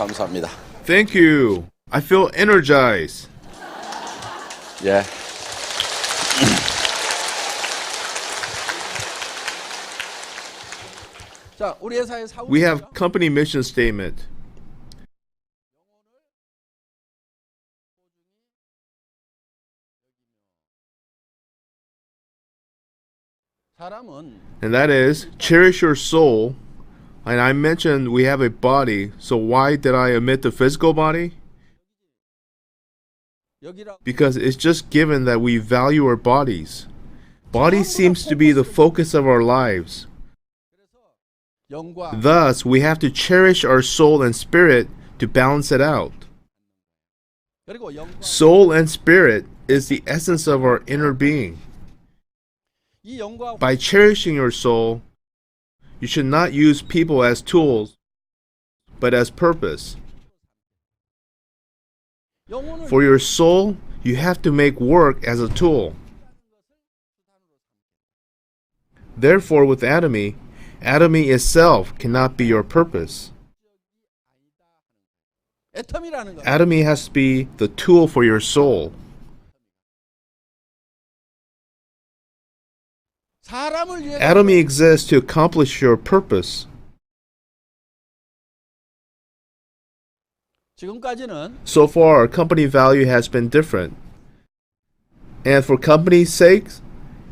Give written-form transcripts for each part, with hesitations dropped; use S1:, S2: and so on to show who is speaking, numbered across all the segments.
S1: 감사합니다.
S2: Thank you. I feel energized.
S1: 예.
S3: 자, 우리 회사의 사후
S2: We have company mission statement.
S3: 사람은
S2: And that is, cherish your soul. And I mentioned we have a body, so why did I omit the physical body?
S3: 여기라
S2: Because it's just given that we value our bodies. Body seems to be the focus of our lives.
S3: 영과
S2: Thus, we have to cherish our soul and spirit to balance it out.
S3: 그리고 영과
S2: Soul and spirit is the essence of our inner being.
S3: 이 영과
S2: By cherishing your soul, you should not use people as tools, but as purpose.
S3: 영혼을
S2: For your soul, you have to make work as a tool. Therefore, with atomy, atomy itself cannot be your purpose.
S3: 애텀이라는 거.
S2: Atomy has to be the tool for your soul.
S3: 사람을 위해
S2: Atomy exists to accomplish your purpose.
S3: 지금까지는
S2: So far, our company value has been different. And for company's sake,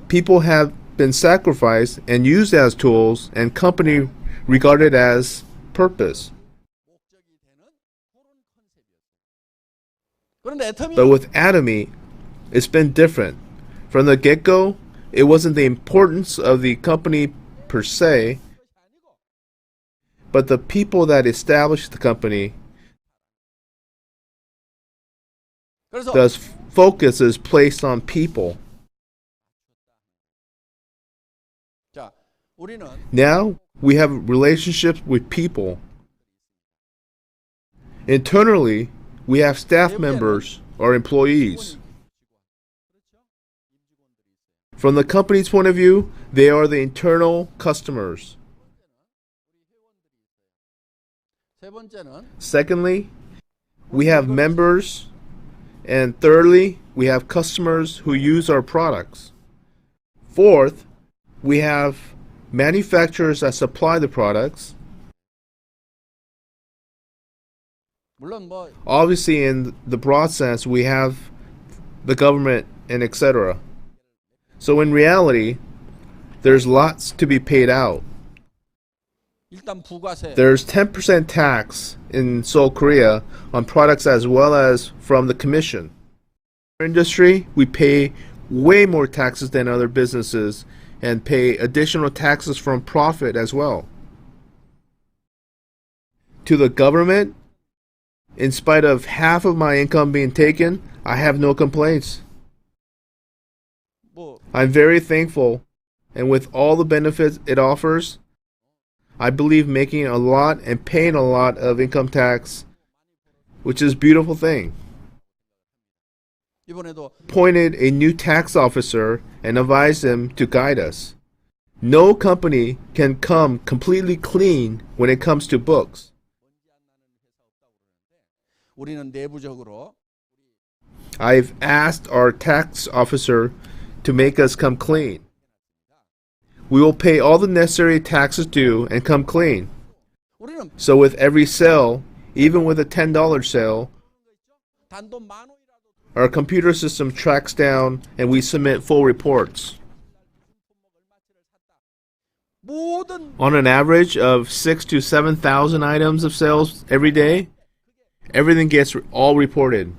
S2: people have been sacrificed and used as tools, and company regarded as purpose.
S3: 목적이 되는 그런 컨셉이었어요. 그런데 애텀이
S2: But with atomy, it's been different. From the get-go, it wasn't the importance of the company per se, but the people that established the company.
S3: 그래서
S2: Thus, focus is placed on people.
S3: 자, 우리는
S2: Now, we have relationships with people. Internally, we have staff members or employees. From the company's point of view, they are the internal customers.
S3: 세 번째는
S2: Secondly, we have members. And thirdly, we have customers who use our products. Fourth, we have manufacturers that supply the products.
S3: 물론 뭐
S2: Obviously, in the broad sense, we have the government and etc. So in reality, there's lots to be paid out.
S3: 일단 부가세
S2: There's 10% tax in Seoul, Korea on products as well as from the commission. In our industry, we pay way more taxes than other businesses and pay additional taxes from profit as well. To the government, in spite of half of my income being taken, I have no complaints.
S3: 뭐
S2: I'm very thankful, and with all the benefits it offers, I believe making a lot and paying a lot of income tax, which is a beautiful thing.
S3: 이번에도
S2: Appointed a new tax officer and advised him to guide us. No company can come completely clean when it comes to books.
S3: 우리는 내부적으로
S2: I've asked our tax officer to make us come clean. We will pay all the necessary taxes due and come clean.
S3: 우리는
S2: So with every sale, even with a $10 sale,
S3: 단돈 만 원이라도
S2: our computer system tracks down and we submit full reports.
S3: 모든
S2: On an average of 6,000 to 7,000 items of sales every day, everything gets all reported.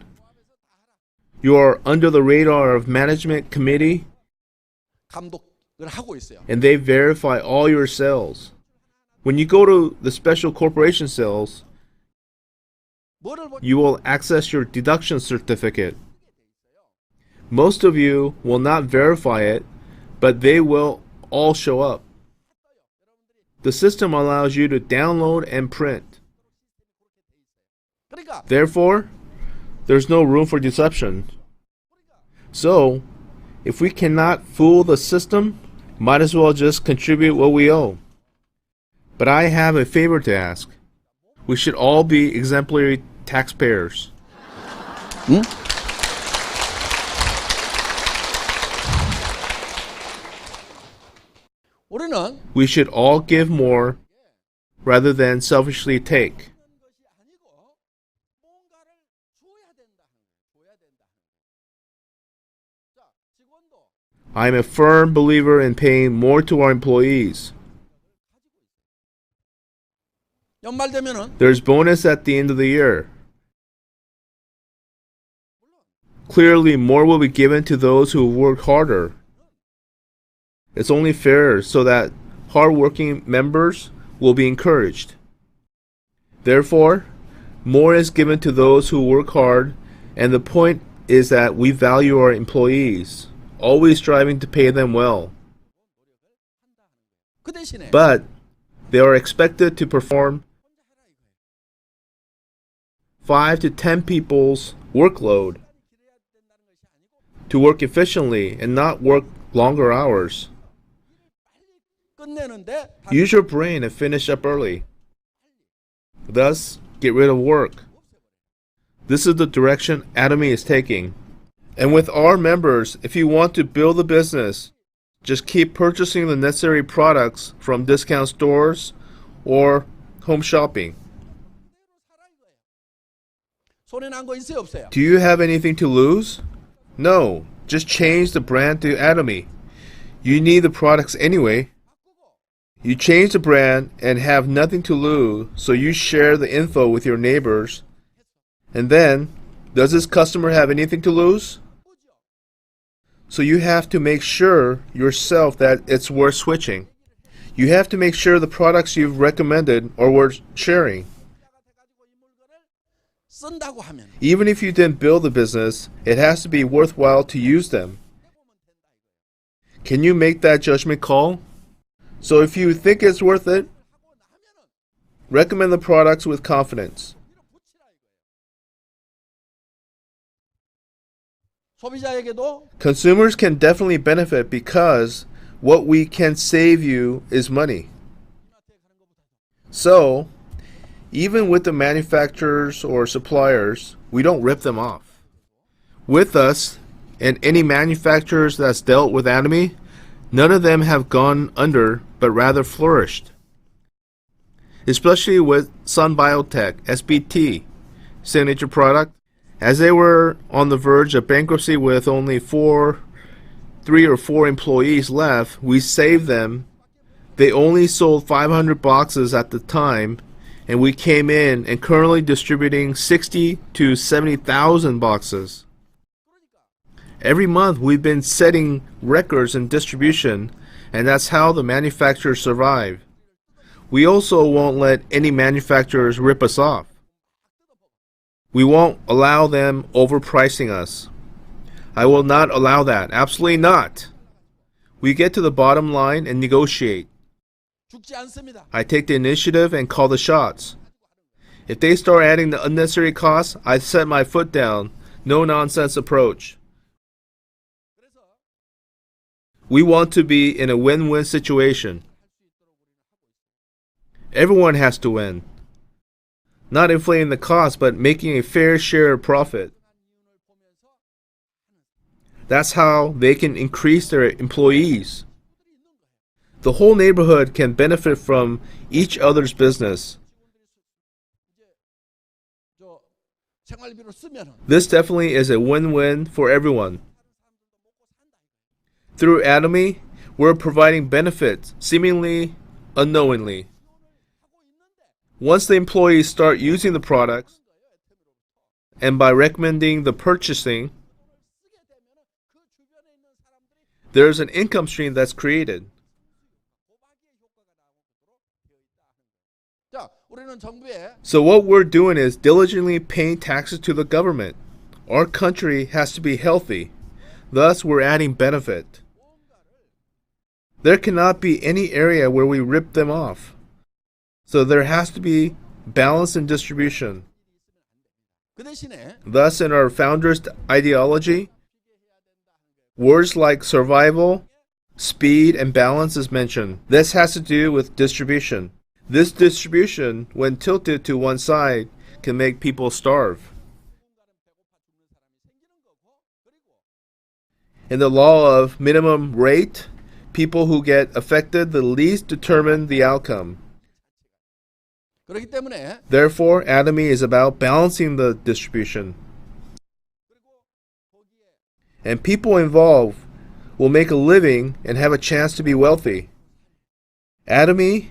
S2: You are under the radar of management committee
S3: 감독을 하고 있어요.
S2: and they verify all your sales. When you go to the special corporation sales,
S3: 뭐를 보
S2: you will access your deduction certificate. Most of you will not verify it, but they will all show up. The system allows you to download and print.
S3: 그러니까
S2: Therefore, there's no room for deception. So, if we cannot fool the system, might as well just contribute what we owe. But I have a favor to ask. We should all be exemplary taxpayers.
S3: 우리는
S2: We should all give more rather than selfishly take.
S3: 것이 아니고 뭔가를 줘야 된다. 줘야 된다. 자, 직원도
S2: I am a firm believer in paying more to our employees.
S3: 연말 되면은
S2: There's bonus at the end of the year. Clearly, more will be given to those who work harder. It's only fair so that hard-working members will be encouraged. Therefore, more is given to those who work hard, and the point is that we value our employees, always striving to pay them well.
S3: 그 대신에
S2: But they are expected to perform 5 to 10 people's workload, to work efficiently and not work longer hours.
S3: 끝내는데
S2: Use your brain and finish up early. Thus, get rid of work. This is the direction Atomy is taking. And with our members, if you want to build a business, just keep purchasing the necessary products from discount stores or home shopping.
S3: 손해 난 거 있어요, 없어요?
S2: Do you have anything to lose? No, just change the brand to Atomy. You need the products anyway. You change the brand and have nothing to lose, so you share the info with your neighbors. And then, does this customer have anything to lose? So you have to make sure yourself that it's worth switching. You have to make sure the products you've recommended are worth sharing.
S3: 쓴다고 하면
S2: Even if you didn't build the business, it has to be worthwhile to use them. Can you make that judgment call? So if you think it's worth it, recommend the products with confidence.
S3: 소비자에게도
S2: Consumers can definitely benefit because what we can save you is money. So, even with the manufacturers or suppliers, we don't rip them off. With us, and any manufacturers that's dealt with Atomy, none of them have gone under, but rather flourished. Especially with Sun Biotech, SBT, signature product, as they were on the verge of bankruptcy with only 3 or 4 employees left, we saved them. They only sold 500 boxes at the time, and we came in and currently distributing 60 to 70,000 boxes. Every month we've been setting records in distribution, and that's how the manufacturers survive. We also won't let any manufacturers rip us off. We won't allow them overpricing us. I will not allow that. Absolutely not. We get to the bottom line and negotiate.
S3: 죽지 않습니다.
S2: I take the initiative and call the shots. If they start adding the unnecessary costs, I set my foot down. No nonsense approach. We want to be in a win-win situation. Everyone has to win. Not inflating the cost, but making a fair share of profit. That's how they can increase their employees. The whole neighborhood can benefit from each other's business.
S3: 저 생활비로 쓰면은
S2: This definitely is a win-win for everyone. Through Atomy, we're providing benefits, seemingly unknowingly. Once the employees start using the products, and by recommending the purchasing, there's an income stream that's created.
S3: 자, 우리는 정부에
S2: So what we're doing is diligently paying taxes to the government. Our country has to be healthy. Thus, we're adding benefit. There cannot be any area where we rip them off. So there has to be balance in distribution.
S3: 그 대신에
S2: Thus, in our founders' ideology, words like survival, speed, and balance is mentioned. This has to do with distribution. This distribution, when tilted to one side, can make people starve. In the law of minimum rate, people who get affected the least determine the outcome.
S3: 그렇기 때문에
S2: Therefore, ATOMY is about balancing the distribution. And people involved will make a living and have a chance to be wealthy. ATOMY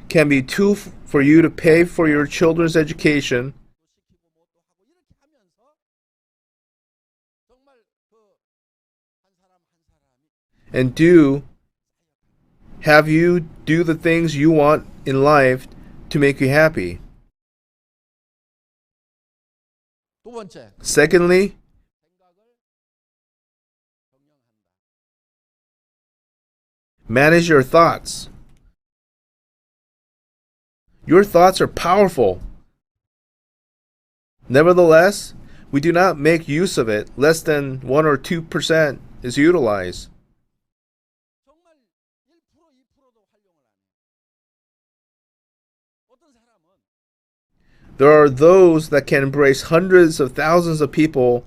S2: can be a tool for you to pay for your children's education, and have you do the things you want in life to make you happy.
S3: 두 번째,
S2: Secondly, manage your thoughts. Your thoughts are powerful. Nevertheless, we do not make use of it. Less than 1 or 2% is utilized.
S3: 정말 1%, 2%도 활용을 안 해요. 어떤 사람은
S2: There are those that can embrace hundreds of thousands of people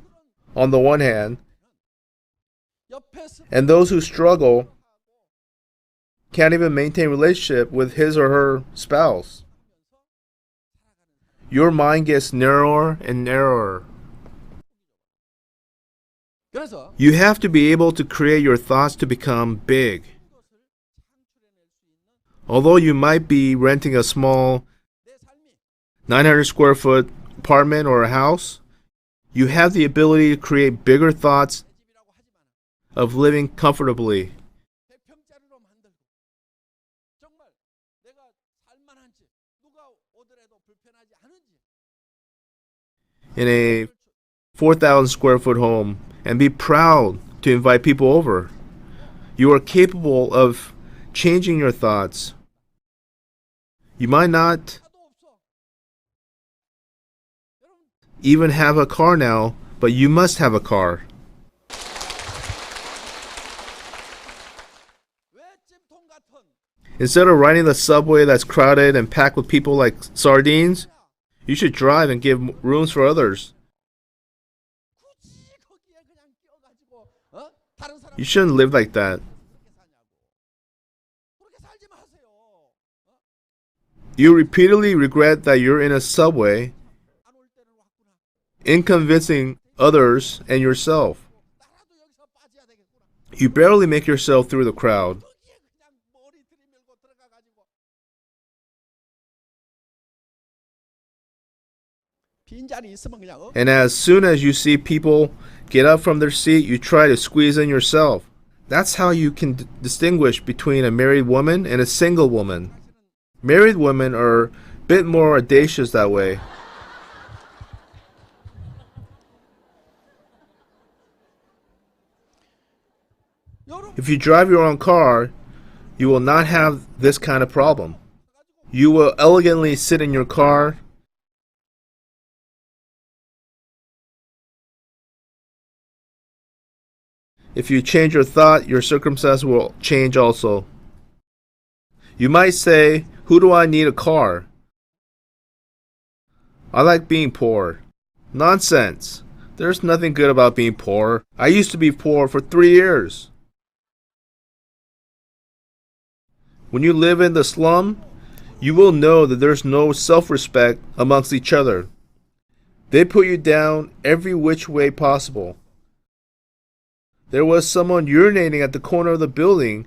S2: on the one hand,
S3: 옆에서
S2: and those who struggle can't even maintain relationship with his or her spouse. Your mind gets narrower and narrower.
S3: 그래서
S2: You have to be able to create your thoughts to become big.
S3: 그것을 창출해낼 수 있는
S2: Although you might be renting a small
S3: 내 삶이
S2: 900 square foot apartment or a house, you have the ability to create bigger thoughts
S3: 내 집이라고 하지만
S2: of living comfortably.
S3: 100평짜리로 만들고 정말 내가 살만한지 누가 오더라도 불편하지 않은지
S2: In a 4,000 square foot home and be proud to invite people over. You are capable of changing your thoughts. You might not
S3: 차도 없어. 여러분
S2: even have a car now, but you must have a car.
S3: 왜 찜통 같은
S2: Instead of riding the subway that's crowded and packed with people like sardines, you should drive and give rooms for others.
S3: 굳이 거기에 그냥 끼어가지고 다른 사람
S2: You shouldn't live like that.
S3: 그렇게 사냐고. 그렇게 살지 마세요.
S2: You repeatedly regret that you're in a subway,
S3: 안 올 때는 왔구나.
S2: inconvincing others and yourself.
S3: 나라도 여기서 빠져야 되겠구나.
S2: You barely make yourself through the crowd.
S3: 거기에 그냥 머리 들이밀고 들어가가지고 빈자리 있으면 그냥
S2: And as soon as you see people get up from their seat, you try to squeeze in yourself. That's how you can distinguish between a married woman and a single woman. Married women are a bit more audacious that way.
S3: 여러분
S2: If you drive your own car, you will not have this kind of problem. You will elegantly sit in your car. If you change your thought, your circumstance will change also. You might say, who do I need a car? I like being poor. Nonsense. There's nothing good about being poor. I used to be poor for 3 years. When you live in the slum, you will know that there's no self-respect amongst each other. They put you down every which way possible. There was someone urinating at the corner of the building,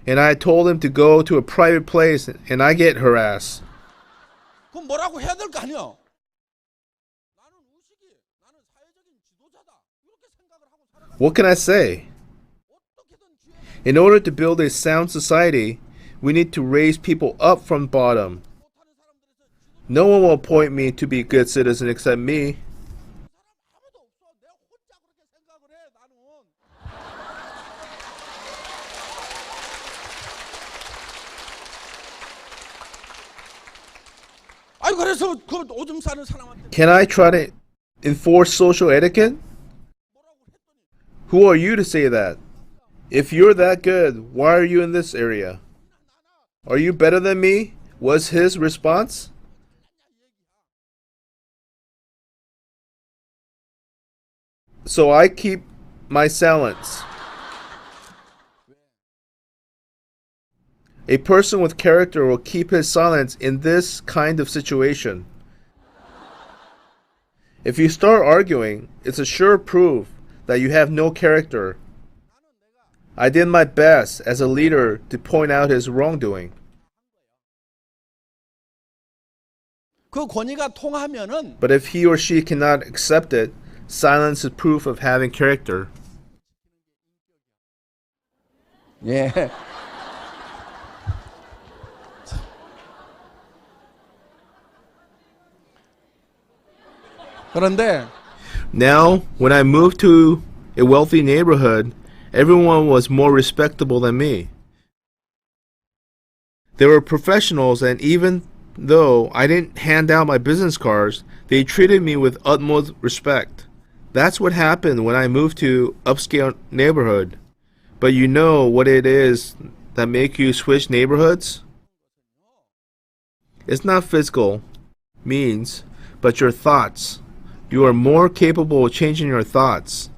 S2: and I told him to go to a private place, and I get harassed.
S3: 그럼 뭐라고 해야 될 거 아니야? 나는 의식이 나는 사회적인 지도자다 이렇게 생각을 하고 살아가.
S2: What can I say?
S3: 어떻게든 기회를
S2: In order to build a sound society, we need to raise people up from bottom.
S3: 못하는 사람들에서
S2: No one will appoint me to be a good citizen except me.
S3: 사람 아무도 없어. 내가 혼자 그렇게 생각을 해. 나는. 아니 그래서 그 오줌 싸는 사람한테
S2: Can I try to enforce social etiquette?
S3: 뭐라고 했더니
S2: Who are you to say that? If you're that good, why are you in this area? Are you better than me? Was his response. So I keep my silence. A person with character will keep his silence in this kind of situation. If you start arguing, it's a sure proof that you have no character. I did my best as a leader to point out his wrongdoing.
S3: 그 권위가 통하면은
S2: But if he or she cannot accept it, silence is proof of having character.
S3: 예. 그런데
S2: Now, when I moved to a wealthy neighborhood, everyone was more respectable than me. They were professionals, and even though I didn't hand out my business cards, they treated me with utmost respect. That's what happened when I moved to upscale neighborhood. But you know what it is that make you switch neighborhoods? It's not physical means, but your thoughts. You are more capable of changing your thoughts.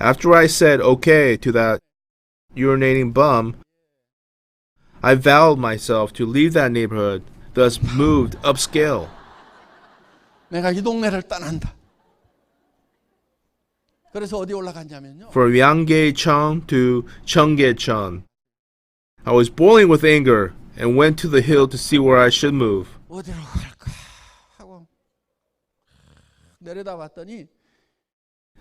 S2: After I said okay to that urinating bum, I vowed myself to leave that neighborhood, thus moved upscale.
S3: 내가 이 동네를 떠난다. 그래서 어디 올라갔냐면요.
S2: From Yanggaecheng to Cheonggyecheon. I was boiling with anger and went to the hill to see where I should move.
S3: 어디로 갈까 하고 내려다봤더니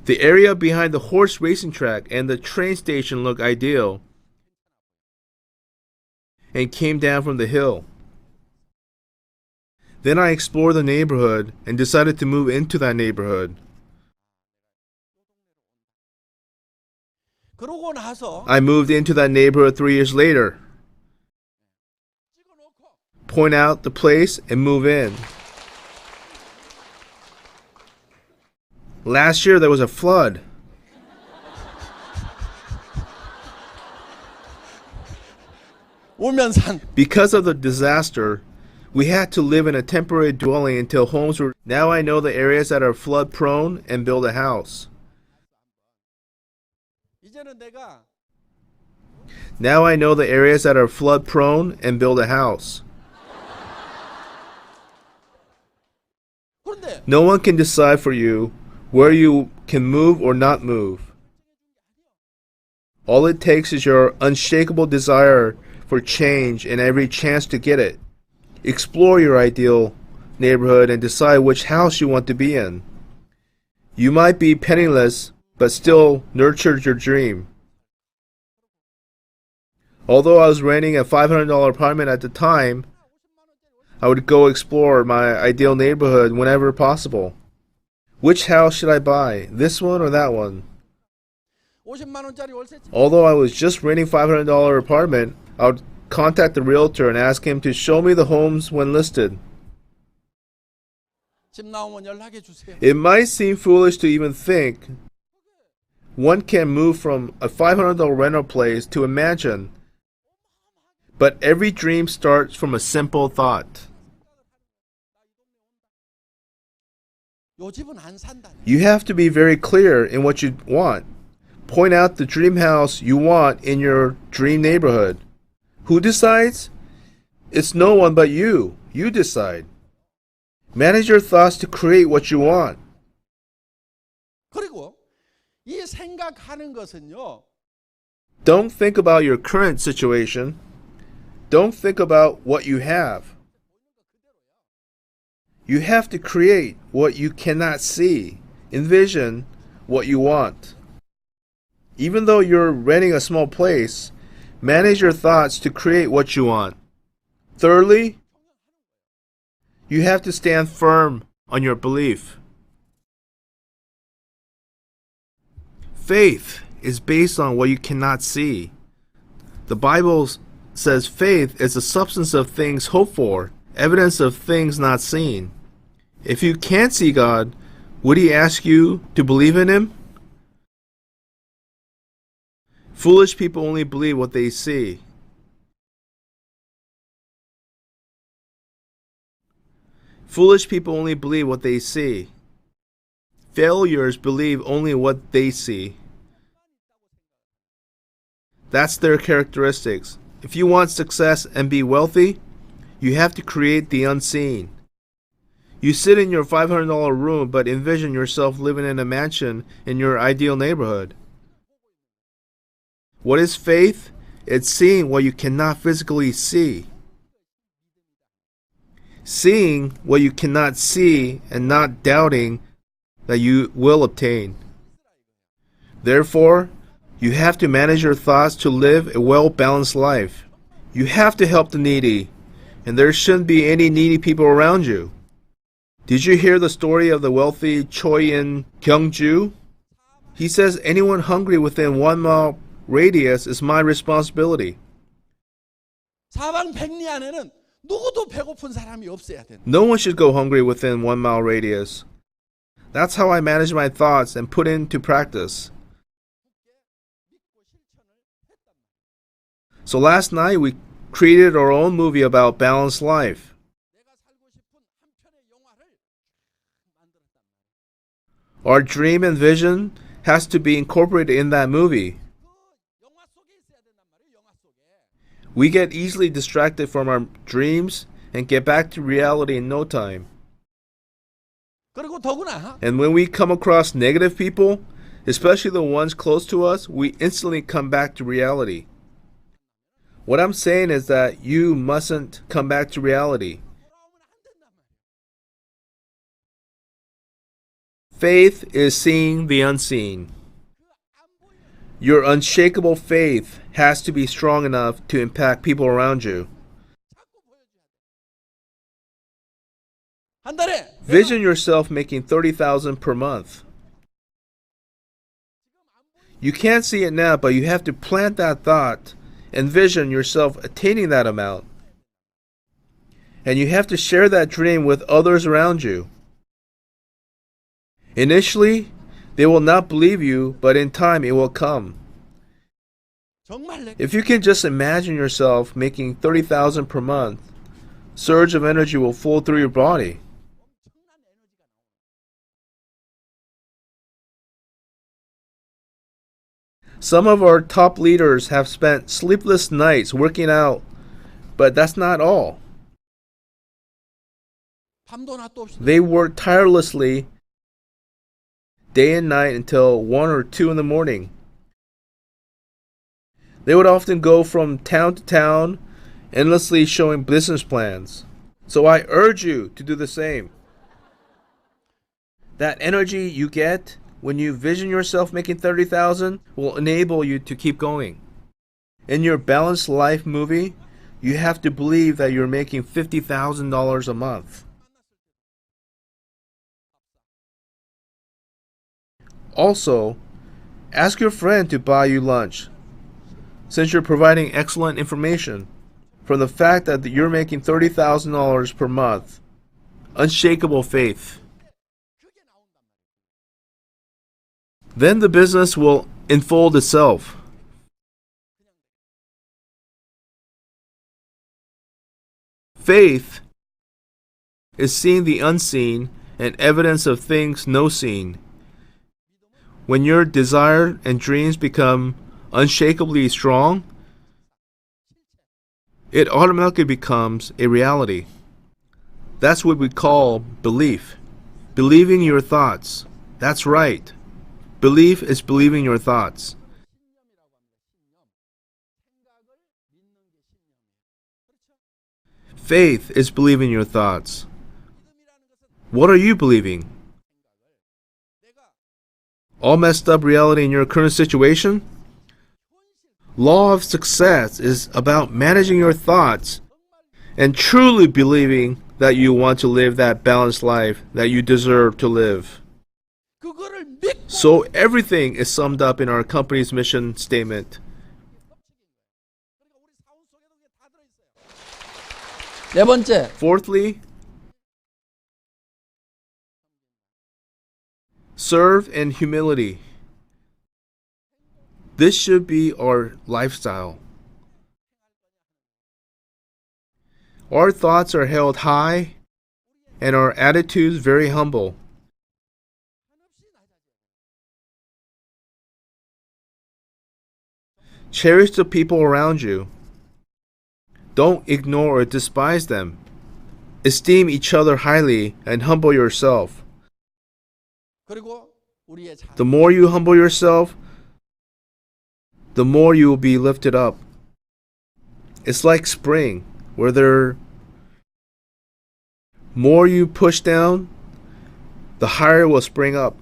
S2: The area behind the horse racing track and the train station looked ideal and came down from the hill. Then I explored the neighborhood and decided to move into that neighborhood.
S3: 그러고 나서
S2: I moved into that neighborhood 3 years later. Point out the place and move in. Last year there was a flood.
S3: 울면산
S2: Because of the disaster, we had to live in a temporary dwelling until homes were. Now I know the areas that are flood prone and build a house.
S3: 이제는 내가
S2: Now I know the areas that are flood prone and build a house.
S3: 그런데
S2: No one can decide for you where you can move or not move. All it takes is your unshakable desire for change and every chance to get it. Explore your ideal neighborhood and decide which house you want to be in. You might be penniless, but still nurtured your dream. Although I was renting a $500 apartment at the time, I would go explore my ideal neighborhood whenever possible. Which house should I buy? This one or that one?
S3: 50만 원짜리 월세
S2: Although I was just renting $500 apartment, I would contact the realtor and ask him to show me the homes when listed.
S3: 집 나오면 연락해 주세요.
S2: It might seem foolish to even think one can move from a $500 rental place to a mansion, but every dream starts from a simple thought.
S3: 요 집은 안 산다.
S2: You have to be very clear in what you want. Point out the dream house you want in your dream neighborhood. Who decides? It's no one but you. You decide. Manage your thoughts to create what you want.
S3: 그리고 이 생각하는 것은요.
S2: Don't think about your current situation. Don't think about what you have. You have to create what you cannot see. Envision what you want. Even though you're renting a small place, manage your thoughts to create what you want. Thirdly, you have to stand firm on your belief. Faith is based on what you cannot see. The Bible says faith is the substance of things hoped for, evidence of things not seen. If you can't see God, would He ask you to believe in Him? Foolish people only believe what they see. Foolish people only believe what they see. Failures believe only what they see. That's their characteristics. If you want success and be wealthy, you have to create the unseen. You sit in your $500 room but envision yourself living in a mansion in your ideal neighborhood. What is faith? It's seeing what you cannot physically see. Seeing what you cannot see and not doubting that you will obtain. Therefore, you have to manage your thoughts to live a well-balanced life. You have to help the needy, and there shouldn't be any needy people around you. Did you hear the story of the wealthy Choi in Gyeongju? He says anyone hungry within 1 mile radius is my responsibility.
S3: 사방백리 안에는 누구도 배고픈 사람이 없어야 된다.
S2: No one should go hungry within 1 mile radius. That's how I manage my thoughts and put into practice. So last night we created our own movie about balanced life.
S3: 내가 살고 싶은 한 편의 영화를 만들었다.
S2: Our dream and vision has to be incorporated in that movie.
S3: 그 영화 속에 있어야 된단 말이에요. 영화 속에.
S2: We get easily distracted from our dreams and get back to reality in no time.
S3: 그리고 더구나
S2: And when we come across negative people, especially the ones close to us, we instantly come back to reality. What I'm saying is that you mustn't come back to reality.
S3: 돌아오면 안 된단 말이에요.
S2: Faith is seeing the unseen.
S3: 안 보이는
S2: Your unshakable faith has to be strong enough to impact people around you.
S3: 자꾸 보여줘야 돼. 한 달에
S2: Vision yourself making $30,000 per month. You can't see it now, but you have to plant that thought. Envision yourself attaining that amount. And you have to share that dream with others around you. Initially, they will not believe you, but in time it will come.
S3: 정말 내
S2: If you can just imagine yourself making $30,000 per month, surge of energy will flow through your body.
S3: 엄청난 에너지가 나오는
S2: Some of our top leaders have spent sleepless nights working out, but that's not all.
S3: 밤도 낮도 없이
S2: They work tirelessly day and night until 1 or 2 in the morning. They would often go from town to town, endlessly showing business plans. So I urge you to do the same. That energy you get when you vision yourself making $30,000 will enable you to keep going. In your balanced life movie, you have to believe that you're making $50,000 a month. Also, ask your friend to buy you lunch, since you're providing excellent information. From the fact that you're making $30,000 per month, unshakable faith.
S3: 그게 나온단 말이에요.
S2: Then the business will unfold itself. Faith is seeing the unseen and evidence of things no seen. When your desire and dreams become unshakably strong, it automatically becomes a reality. That's what we call belief. Believing your thoughts. That's right. Belief is believing your thoughts.
S3: 신념이라고 합니다. 신념. 생각을 믿는 게 신념이에요. 그렇죠?
S2: Faith is believing your thoughts.
S3: 믿음이라는 것은
S2: What are you believing?
S3: 내가
S2: All messed up reality in your current situation? Law of success is about managing your thoughts and truly believing that you want to live that balanced life that you deserve to live.
S3: 그거를 믿고
S2: So everything is summed up in our company's mission statement.
S3: 그러니까 우리 사원 속에도 그게 다 들어있어요. 네 번째,
S2: Fourthly, serve in humility. This should be our lifestyle. Our thoughts are held high and our attitudes very humble. Cherish the people around you. Don't ignore or despise them. Esteem each other highly and humble yourself.
S3: 그리고 우리의 자
S2: The more you humble yourself, the more you will be lifted up. It's like spring, where the more you push down, the higher will spring up.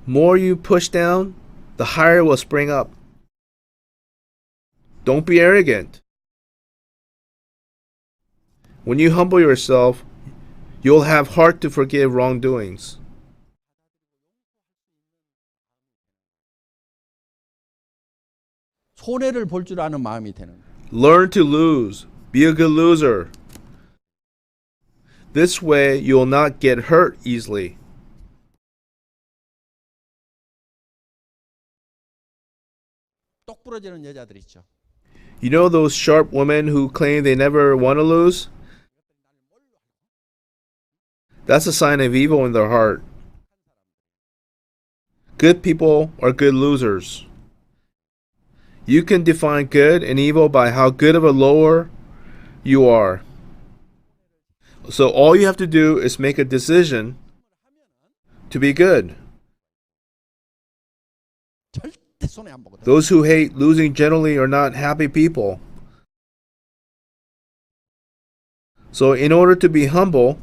S2: More you push down, the higher will spring up. Don't be arrogant. When you humble yourself, you'll have heart to forgive wrongdoings.
S3: 손해를 볼 줄 아는 마음이 되는.
S2: Learn to lose. Be a good loser. This way, you'll not get hurt easily.
S3: 똑 부러지는 여자들 있죠.
S2: You know those sharp women who claim they never want to lose? That's a sign of evil in their heart. Good people are good losers. You can define good and evil by how good of a lower you are. So all you have to do is make a decision to be good.
S3: 절대 손해 안 보거든.
S2: Those who hate losing generally are not happy people. So in order to be humble,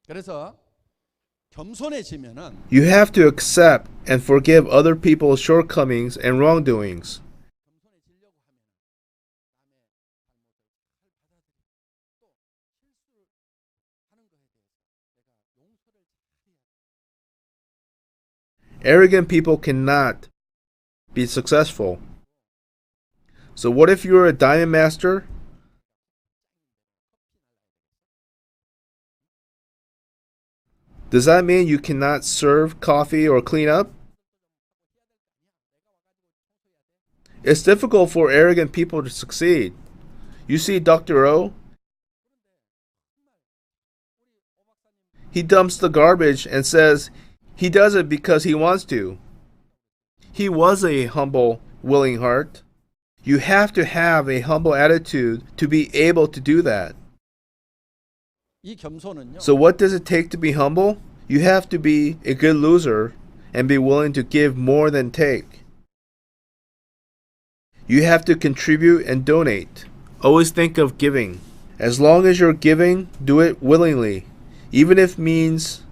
S3: 그래서 겸손해지면은
S2: you have to accept and forgive other people's shortcomings and wrongdoings. Arrogant people cannot be successful. So what if you're a diamond master? Does that mean you cannot serve coffee or clean up? It's difficult for arrogant people to succeed. You see Dr. O? He dumps the garbage and says he does it because he wants to. He was a humble, willing heart. You have to have a humble attitude to be able to do that.
S3: 이 겸손은요.
S2: So what does it take to be humble? You have to be a good loser and be willing to give more than take. You have to contribute and donate. Always think of giving. As long as you're giving, do it willingly, even if it means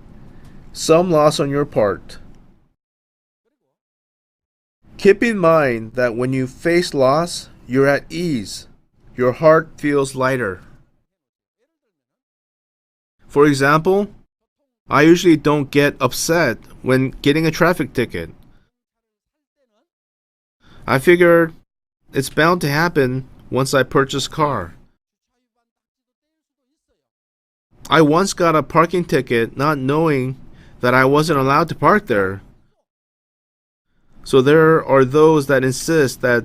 S2: some loss on your part. Keep in mind that when you face loss, you're at ease. Your heart feels lighter. For example, I usually don't get upset when getting a traffic ticket. I figured it's bound to happen once I purchase a car. I once got a parking ticket not knowing that I wasn't allowed to park there. So there are those that insist that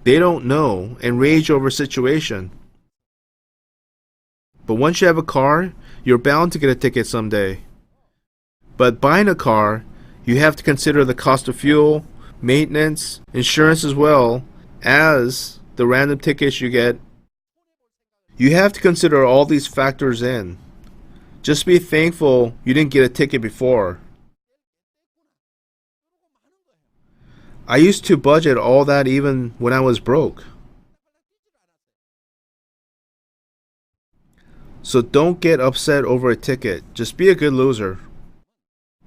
S2: they don't know and rage over a situation. But once you have a car, you're bound to get a ticket someday. But buying a car, you have to consider the cost of fuel, maintenance, insurance as well as the random tickets you get. You have to consider all these factors in. Just be thankful you didn't get a ticket before. I used to budget all that even when I was broke. So don't get upset over a ticket. Just be a good loser.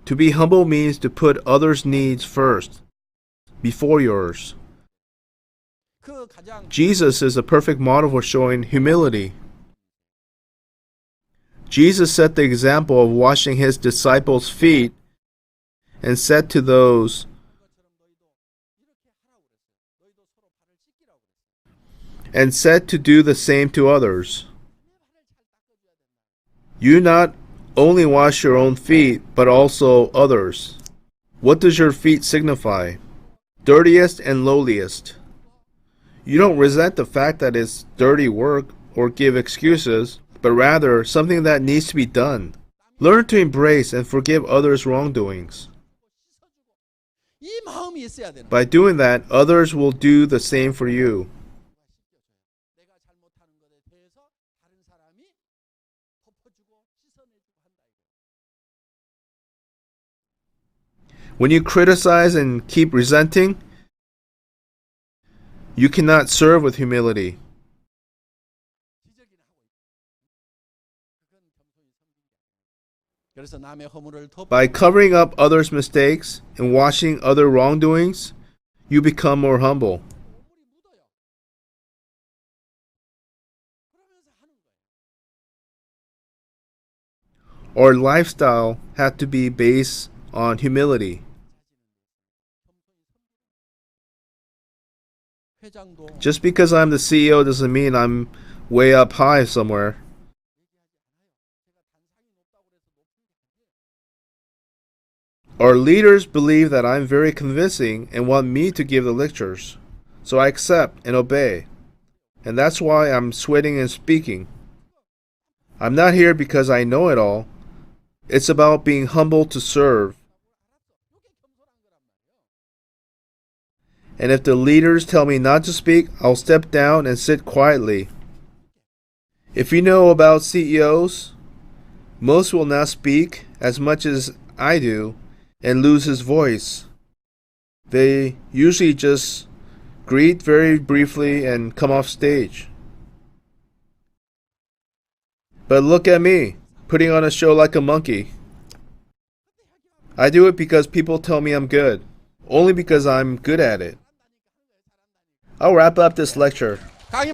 S2: To be humble means to put others' needs first, before yours.
S3: 그 가장
S2: Jesus is a perfect model for showing humility. Jesus set the example of washing his disciples' feet and said to those, and said to do the same to others. You not only wash your own feet, but also others. What does your feet signify? Dirtiest and lowliest. You don't resent the fact that it's dirty work or give excuses, but rather something that needs to be done. Learn to embrace and forgive others' wrongdoings.
S3: 이 마음이 있어야 되는 거예요.
S2: By doing that, others will do the same for you.
S3: 내가 잘못하는 것에 대해서 다른 사람이 덮어주고 씻어내주고 한다 이거예요.
S2: When you criticize and keep resenting, you cannot serve with humility.
S3: 지적이나 하고 있다. 그건 겸손히 섬기는 게 아니에요. 그래서 남의 허물을 덮어
S2: By covering up others' mistakes and washing other wrongdoings, you become more humble.
S3: 오물이 묻어요. 그러면서 하는 거예요.
S2: Our lifestyle has to be based on humility.
S3: 회장도
S2: Just because I'm the CEO doesn't mean I'm way up high somewhere. Our leaders believe that I'm very convincing and want me to give the lectures. So I accept and obey. And that's why I'm sweating and speaking. I'm not here because I know it all. It's about being humble to serve. And if the leaders tell me not to speak, I'll step down and sit quietly. If you know about CEOs, most will not speak as much as I do and lose his voice. They usually just greet very briefly and come off stage. But look at me, putting on a show like a monkey. I do it because people tell me I'm good, only because I'm good at it. I'll wrap up this lecture.
S3: 강의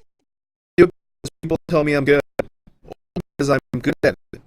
S2: People tell me I'm good, only because I'm good at it.